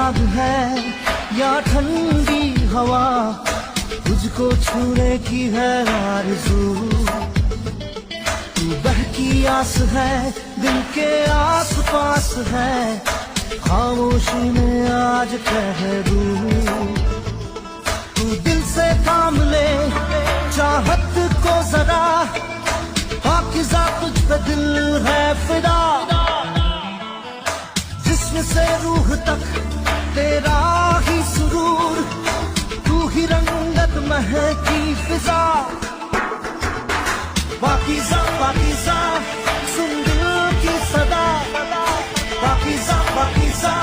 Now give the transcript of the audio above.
आग है या ठंडी हवा, तुझको छूने की है आरज़ू। तू बहकी आस है, दिल के आस पास है, खामोशी में आज कह दूं। तू दिल से थाम ले चाहत को जरा, पाकिज़ा तुझ पे दिल है फिदा। जिस्म से रूह तक तेरा ही सुरूर, तू ही रंगत महकी फिजा। पाकिज़ा पाकिज़ा सुन दिल की सदा, पाकिज़ा पाकिज़ा